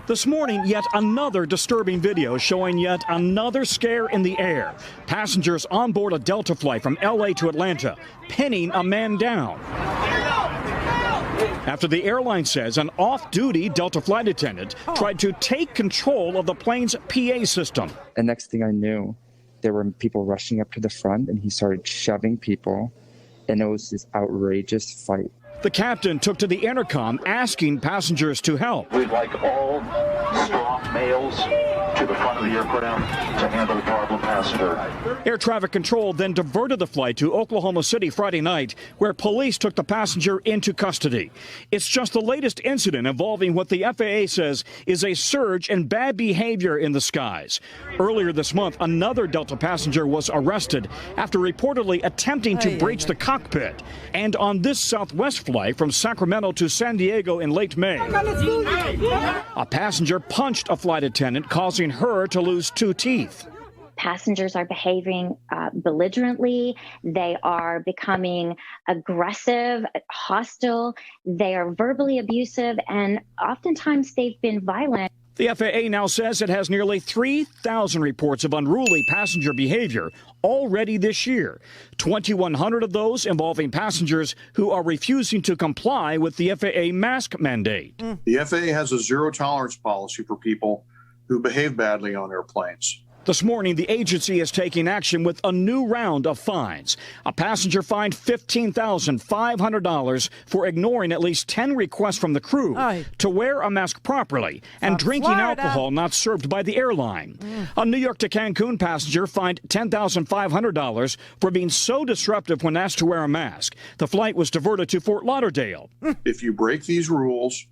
This morning, yet another disturbing video showing yet another scare in the air. Passengers on board a Delta flight from L.A. to Atlanta pinning a man down after the airline says an off-duty Delta flight attendant tried to take control of the plane's PA system. The next thing I knew, there were people rushing up to the front, and he started shoving people, and it was this outrageous fight. The captain took to the intercom asking passengers to help. We'd like all strong males to the front of the aircraft to handle the problem passenger. Air traffic control then diverted the flight to Oklahoma City Friday night, where police took the passenger into custody. It's just the latest incident involving what the FAA says is a surge in bad behavior in the skies. Earlier this month, another Delta passenger was arrested after reportedly attempting to breach the cockpit. And on this Southwest flight from Sacramento to San Diego in late May, a passenger punched a flight attendant, causing her to lose 2 teeth. Passengers are behaving belligerently. They are becoming aggressive, hostile. They are verbally abusive, and oftentimes they've been violent. The FAA now says it has nearly 3,000 reports of unruly passenger behavior already this year, 2,100 of those involving passengers who are refusing to comply with the FAA mask mandate. The FAA has a zero-tolerance policy for people who behave badly on airplanes. This morning, the agency is taking action with a new round of fines. A passenger fined $15,500 for ignoring at least 10 requests from the crew to wear a mask properly and drinking alcohol not served by the airline. A New York to Cancun passenger fined $10,500 for being so disruptive when asked to wear a mask. The flight was diverted to Fort Lauderdale. If you break these rules,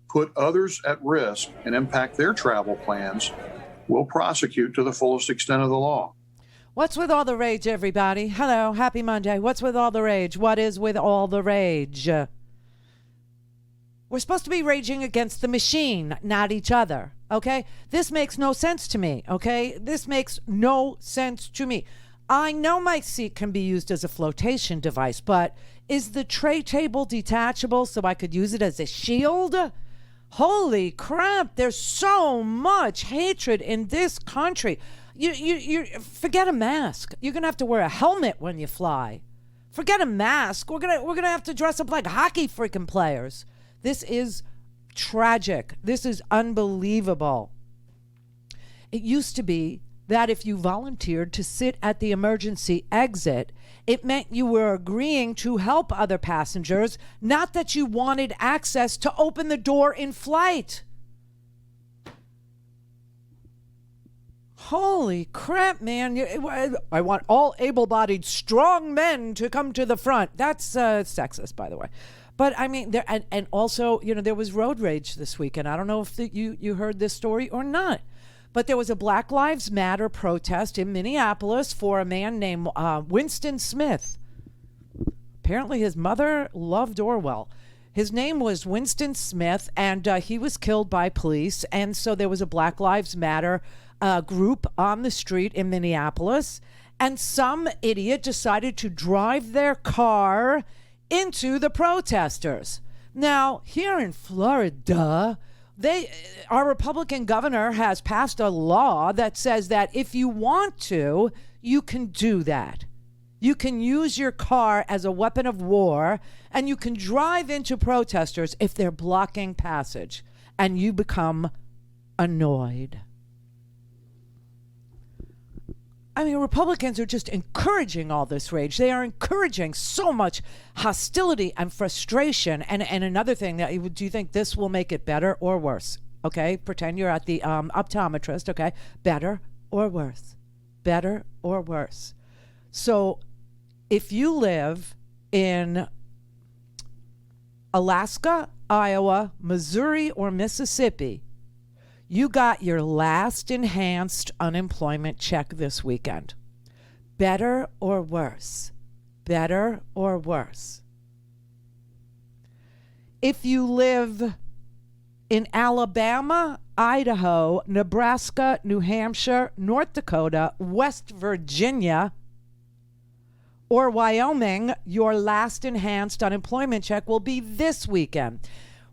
put others at risk, and impact their travel plans, we'll prosecute to the fullest extent of the law. What's with all the rage, everybody? Hello, happy Monday. What's with all the rage? What is with all the rage? We're supposed to be raging against the machine, not each other, okay? This makes no sense to me, okay? This makes no sense to me. I know my seat can be used as a flotation device, but is the tray table detachable so I could use it as a shield? Holy crap, there's so much hatred in this country. You forget a mask. You're going to have to wear a helmet when you fly. Forget a mask. We're going to have to dress up like hockey freaking players. This is tragic. This is unbelievable. It used to be that if you volunteered to sit at the emergency exit, it meant you were agreeing to help other passengers, not that you wanted access to open the door in flight. Holy crap, man. I want all able-bodied, strong men to come to the front. That's sexist, by the way. But, I mean, there, and also, you know, there was road rage this weekend. I don't know if you heard this story or not. But there was a Black Lives Matter protest in Minneapolis for a man named Winston Smith. Apparently his mother loved Orwell. His name was Winston Smith, and he was killed by police. And so there was a Black Lives Matter group on the street in Minneapolis. And some idiot decided to drive their car into the protesters. Now, here in Florida, our Republican governor has passed a law that says that if you want to, you can do that. You can use your car as a weapon of war, and you can drive into protesters if they're blocking passage, and you become annoyed. I mean, Republicans are just encouraging all this rage. They are encouraging so much hostility and frustration. And another thing, do you think this will make it better or worse? Okay, pretend you're at the optometrist, okay? Better or worse? Better or worse? So if you live in Alaska, Iowa, Missouri, or Mississippi, you got your last enhanced unemployment check this weekend. Better or worse? Better or worse? If you live in Alabama, Idaho, Nebraska, New Hampshire, North Dakota, West Virginia, or Wyoming, your last enhanced unemployment check will be this weekend.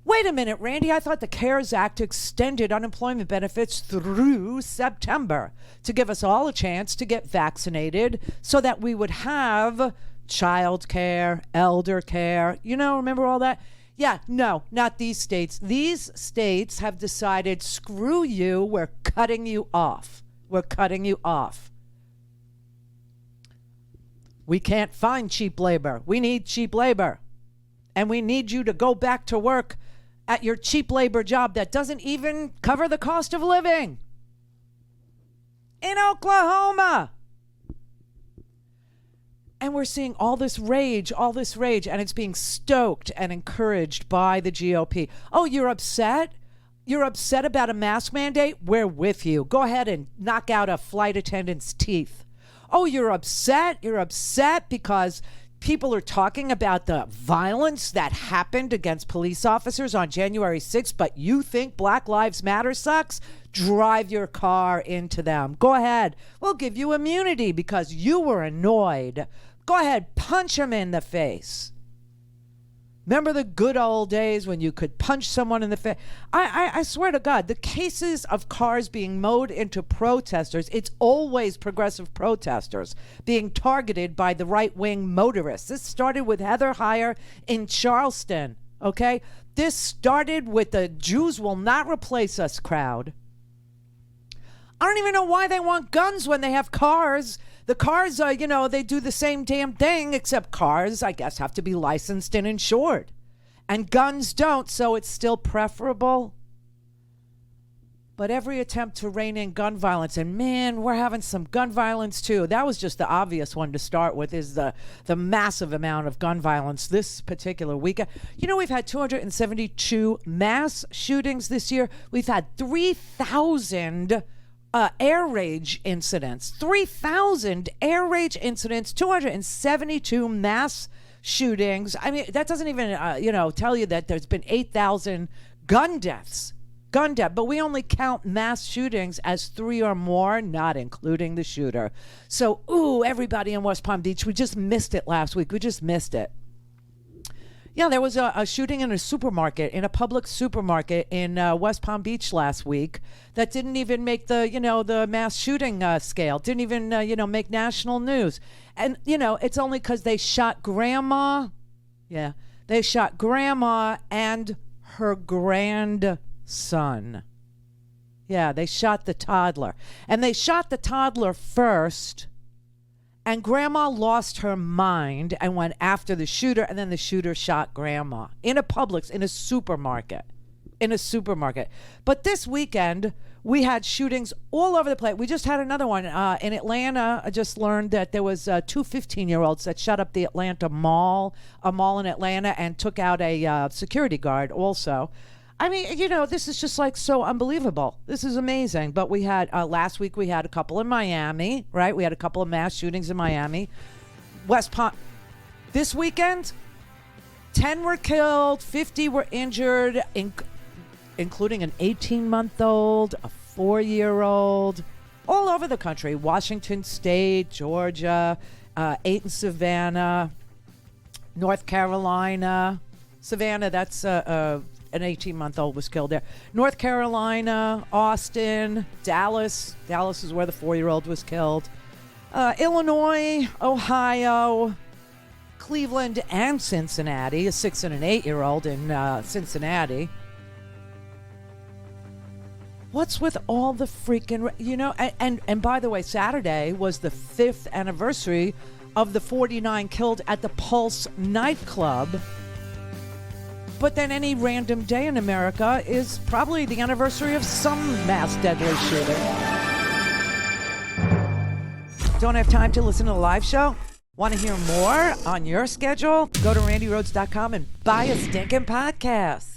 Wait a minute, Randy, I thought the CARES Act extended unemployment benefits through September to give us all a chance to get vaccinated so that we would have child care, elder care. Remember all that? Yeah, no, not these states. These states have decided, screw you, we're cutting you off. We're cutting you off. We can't find cheap labor. We need cheap labor. And we need you to go back to work at your cheap labor job that doesn't even cover the cost of living in Oklahoma. And we're seeing all this rage, and it's being stoked and encouraged by the GOP. Oh, you're upset? You're upset about a mask mandate? We're with you. Go ahead and knock out a flight attendant's teeth. Oh, you're upset? You're upset because people are talking about the violence that happened against police officers on January 6th, but you think Black Lives Matter sucks? Drive your car into them. Go ahead. We'll give you immunity because you were annoyed. Go ahead, punch them in the face. Remember the good old days when you could punch someone in the face? I swear to God, the cases of cars being mowed into protesters, it's always progressive protesters being targeted by the right-wing motorists. This started with Heather Heyer in Charleston, okay? This started with the Jews will not replace us crowd. I don't even know why they want guns when they have cars. The cars are, they do the same damn thing, except cars, I guess, have to be licensed and insured. And guns don't, so it's still preferable. But every attempt to rein in gun violence, and man, we're having some gun violence too. That was just the obvious one to start with, is the massive amount of gun violence this particular weekend. We've had 272 mass shootings this year. We've had 3,000 air rage incidents, 3,000 air rage incidents, 272 mass shootings. I mean, that doesn't even, tell you that there's been 8,000 gun deaths. But we only count mass shootings as 3 or more, not including the shooter. So, everybody in West Palm Beach, we just missed it last week. We just missed it. Yeah, there was a shooting in a public supermarket in West Palm Beach last week that didn't even make the mass shooting scale, didn't even, make national news. And, it's only because they shot grandma. Yeah, they shot grandma and her grandson. Yeah, they shot the toddler. And they shot the toddler first. And grandma lost her mind and went after the shooter, and then the shooter shot grandma in a Publix, in a supermarket. But this weekend, we had shootings all over the place. We just had another one in Atlanta. I just learned that there was 2 15-year-olds that shut up the Atlanta mall, a mall in Atlanta, and took out a security guard also. I mean, this is just like so unbelievable. This is amazing. But we had, last week we had a couple in Miami, right? We had a couple of mass shootings in Miami. West Palm. This weekend, 10 were killed, 50 were injured, including an 18-month-old, a 4-year-old, all over the country. Washington State, Georgia, 8 in Savannah, North Carolina. Savannah, that's an 18-month-old was killed there. North Carolina, Austin, Dallas. Dallas is where the 4-year-old was killed. Illinois, Ohio, Cleveland, and Cincinnati. A 6 and an 8-year-old in Cincinnati. What's with all the freaking, and by the way, Saturday was the 5th anniversary of the 49 killed at the Pulse nightclub. But then any random day in America is probably the anniversary of some mass deadly shooting. Don't have time to listen to the live show? Want to hear more on your schedule? Go to randyrhodes.com and buy a stinking podcast.